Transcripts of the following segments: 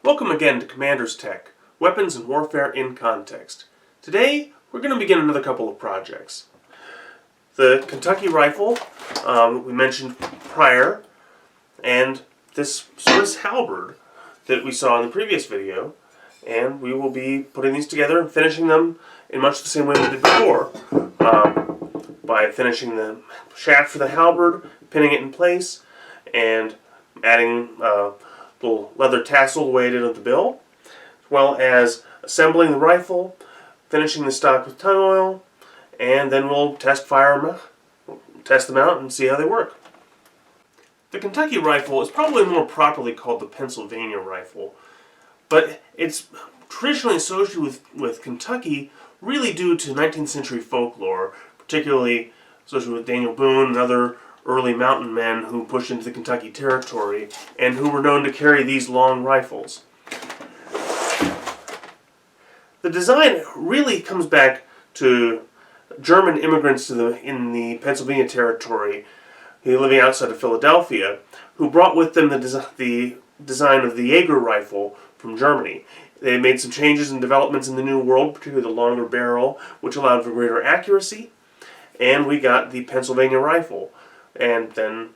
Welcome again to Commander's Tech, Weapons and Warfare in Context. Today, we're going to begin another couple of projects. The Kentucky rifle, we mentioned prior, and this Swiss Halberd that we saw in the previous video, and we will be putting these together and finishing them in much the same way we did before, by finishing the shaft for the halberd, pinning it in place, and adding a little leather tassel the way I did on the bill, as well as assembling the rifle, finishing the stock with tung oil, and then we'll test them out and see how they work. The Kentucky rifle is probably more properly called the Pennsylvania rifle, but it's traditionally associated with Kentucky really due to 19th century folklore, particularly associated with Daniel Boone and other early mountain men who pushed into the Kentucky territory and who were known to carry these long rifles. The design really comes back to German immigrants in the Pennsylvania territory living outside of Philadelphia, who brought with them the design of the Jaeger rifle from Germany. They made some changes and developments in the New World, particularly the longer barrel, which allowed for greater accuracy, and we got the Pennsylvania rifle. And then,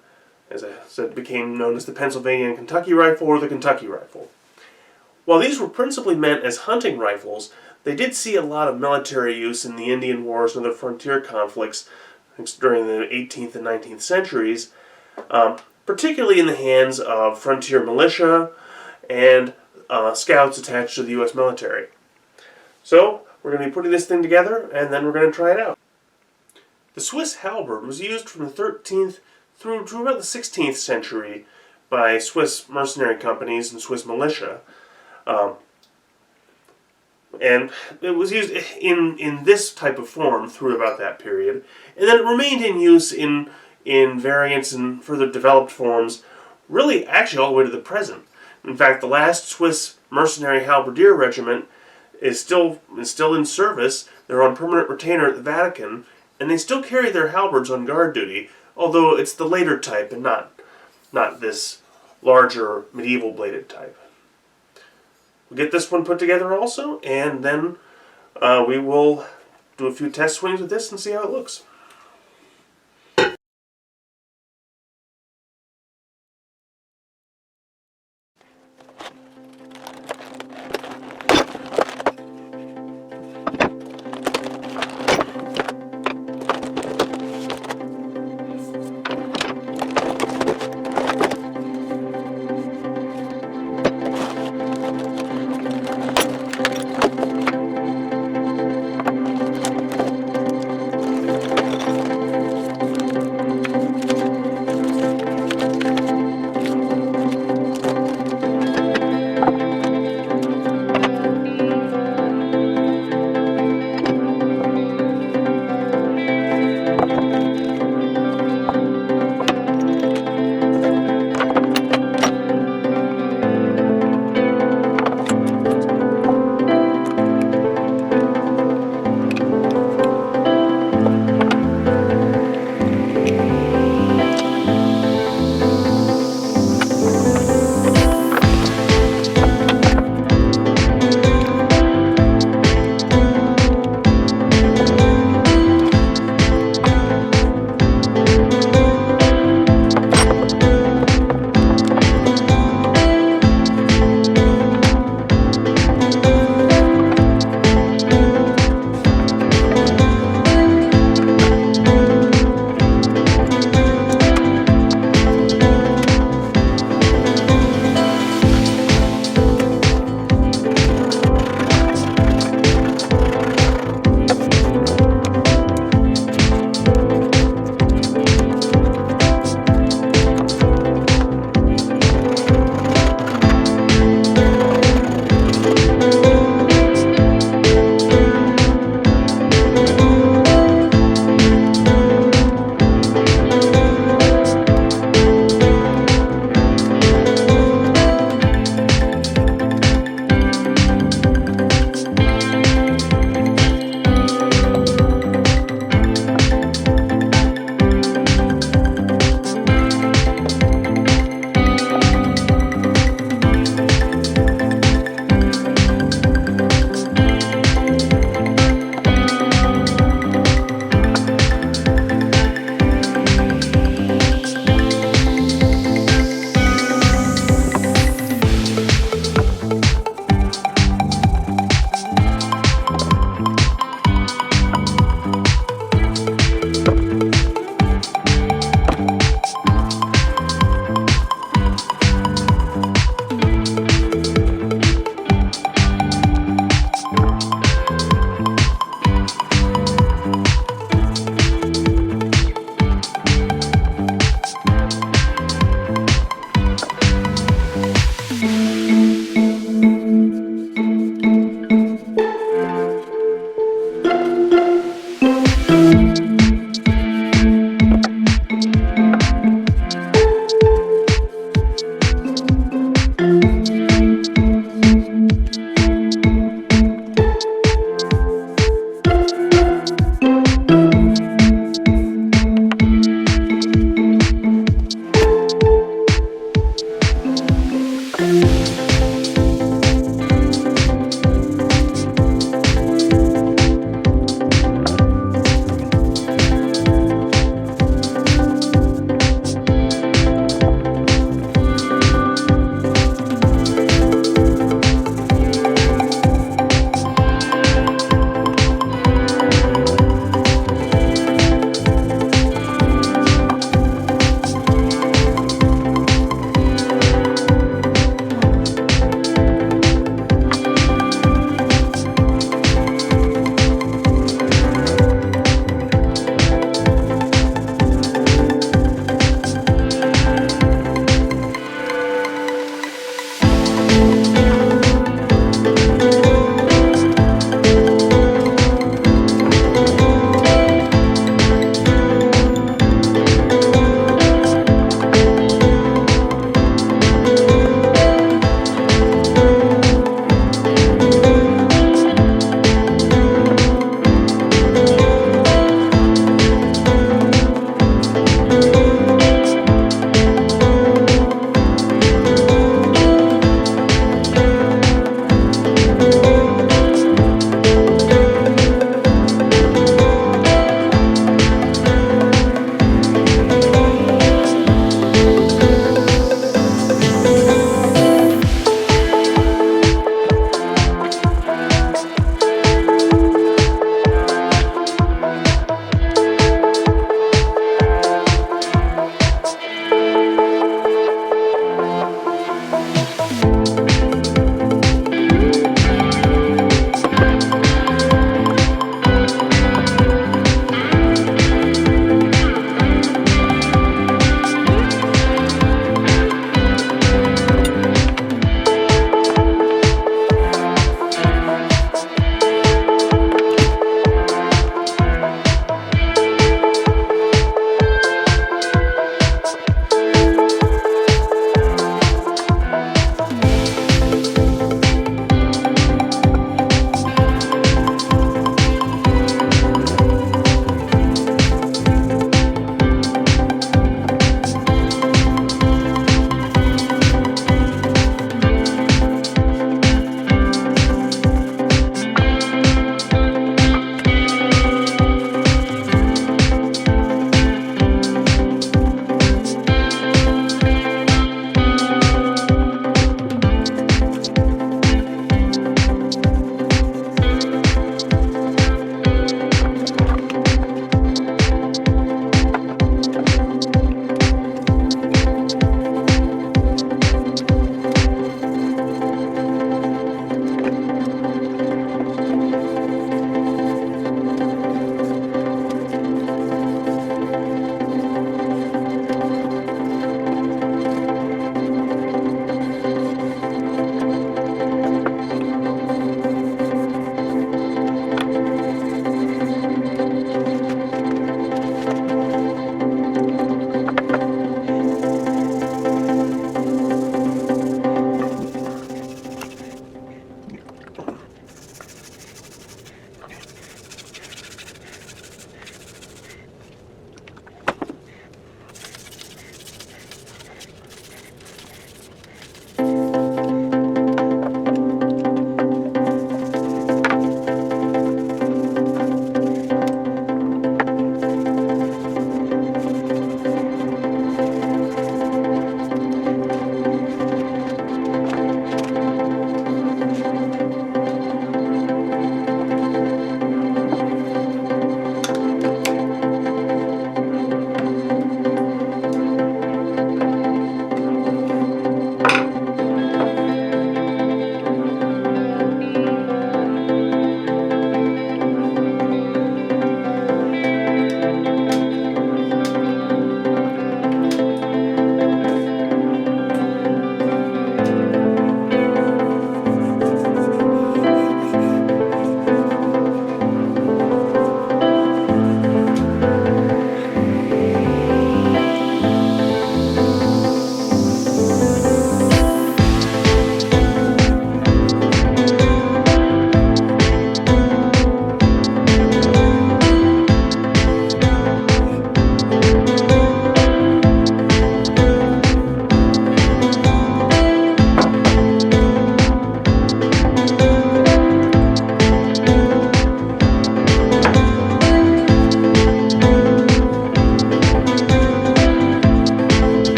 as I said, became known as the Pennsylvania and Kentucky rifle or the Kentucky rifle. While these were principally meant as hunting rifles, they did see a lot of military use in the Indian Wars and other frontier conflicts during the 18th and 19th centuries, particularly in the hands of frontier militia and scouts attached to the U.S. military. So, we're going to be putting this thing together, and then we're going to try it out. The Swiss Halberd was used from the 13th through to about the 16th century by Swiss mercenary companies and Swiss militia. And it was used in this type of form through about that period. And then it remained in use in variants and further developed forms, really actually all the way to the present. In fact, the last Swiss mercenary halberdier regiment is still in service. They're on permanent retainer at the Vatican, and they still carry their halberds on guard duty, although it's the later type and not this larger medieval bladed type. We'll get this one put together also, and then we will do a few test swings with this and see how it looks.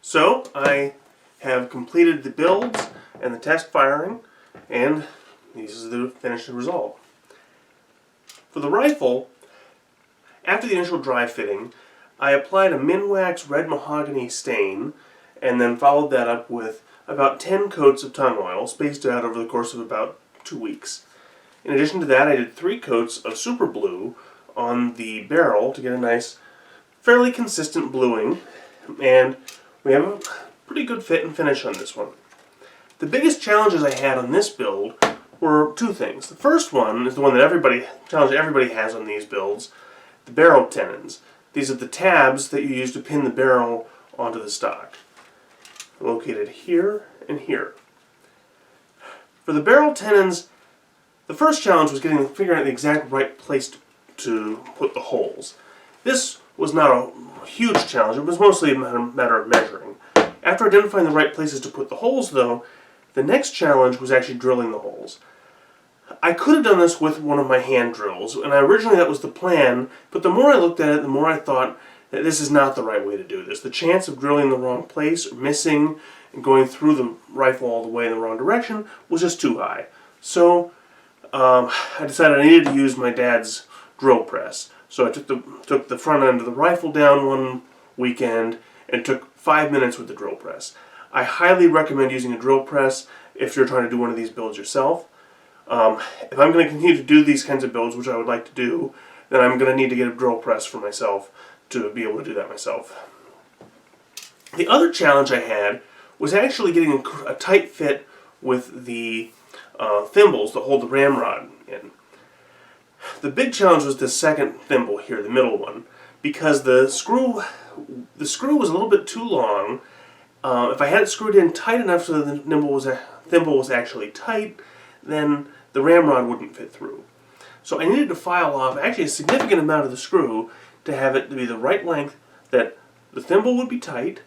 So I have completed the builds and the test firing, and this is the finished result. For the rifle, after the initial dry fitting, I applied a Minwax red mahogany stain and then followed that up with about 10 coats of tung oil spaced out over the course of about 2 weeks. In addition to that, I did 3 coats of super blue on the barrel to get a nice, fairly consistent bluing, and we have a pretty good fit and finish on this one. The biggest challenges I had on this build were 2 things. The first one is the one that everybody has on these builds, the barrel tenons. These are the tabs that you use to pin the barrel onto the stock. Located here and here. For the barrel tenons, the first challenge was figuring out the exact right place to put the holes. This was not a huge challenge. It was mostly a matter of measuring. After identifying the right places to put the holes, though, the next challenge was actually drilling the holes. I could have done this with one of my hand drills, and originally that was the plan, but the more I looked at it, the more I thought that this is not the right way to do this. The chance of drilling the wrong place, or missing, and going through the rifle all the way in the wrong direction was just too high. So I decided I needed to use my dad's drill press. So I took the front end of the rifle down one weekend and took 5 minutes with the drill press. I highly recommend using a drill press if you're trying to do one of these builds yourself. If I'm going to continue to do these kinds of builds, which I would like to do, then I'm going to need to get a drill press for myself to be able to do that myself. The other challenge I had was actually getting a tight fit with the thimbles that hold the ramrod in. The big challenge was the second thimble here, the middle one, because the screw was a little bit too long. If I had it screwed in tight enough so that the thimble was actually tight, then the ramrod wouldn't fit through. So I needed to file off actually a significant amount of the screw to have it to be the right length that the thimble would be tight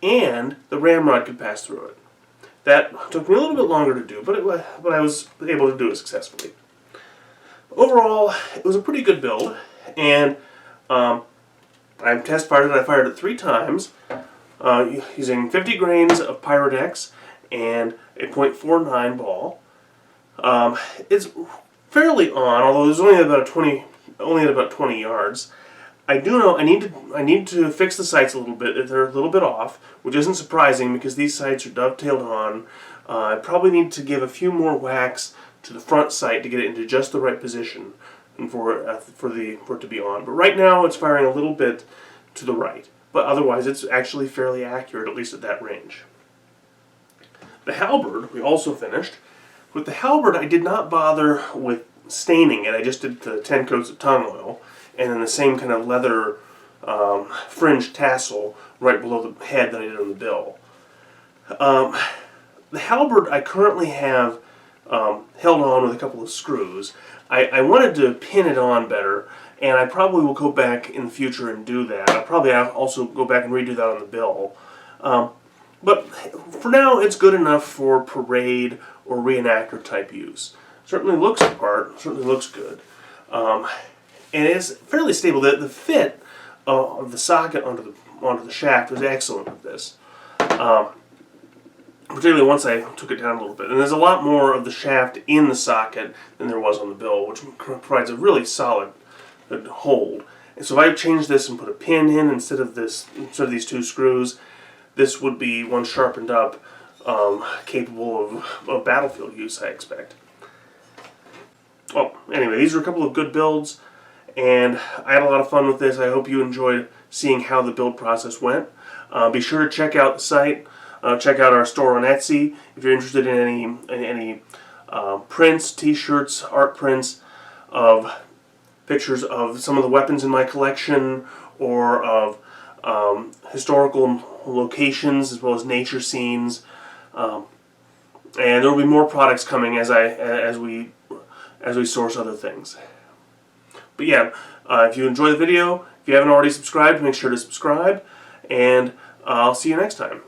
and the ramrod could pass through it. That took me a little bit longer to do, but I was able to do it successfully. Overall, it was a pretty good build, and I test fired it. I fired it 3 times using 50 grains of Pyrodex and a .49 ball. It's fairly on, although it's only at about 20 yards. I do know I need to fix the sights a little bit. They're a little bit off, which isn't surprising because these sights are dovetailed on. I probably need to give a few more whacks to the front sight to get it into just the right position and for it to be on. But right now it's firing a little bit to the right. But otherwise it's actually fairly accurate, at least at that range. The halberd we also finished. With the halberd I did not bother with staining it. I just did the 10 coats of tongue oil and then the same kind of leather fringe tassel right below the head that I did on the bill. The halberd I currently have held on with a couple of screws. I wanted to pin it on better, and I probably will go back in the future and do that. I'll probably also go back and redo that on the bill. But for now, it's good enough for parade or reenactor type use. Certainly looks the part, certainly looks good. And it's fairly stable. The fit of the socket onto the shaft was excellent with this. Particularly once I took it down a little bit. And there's a lot more of the shaft in the socket than there was on the bill, which provides a really solid hold. And so if I changed this and put a pin in instead of these 2 screws, this would be one sharpened up, capable of battlefield use, I expect. Well, anyway, these are a couple of good builds, and I had a lot of fun with this. I hope you enjoyed seeing how the build process went. Be sure to check out the site. Check out our store on Etsy if you're interested in any prints, t-shirts, art prints of pictures of some of the weapons in my collection, or of historical locations as well as nature scenes. And there will be more products coming as we source other things. But yeah, if you enjoy the video, if you haven't already subscribed, make sure to subscribe, and I'll see you next time.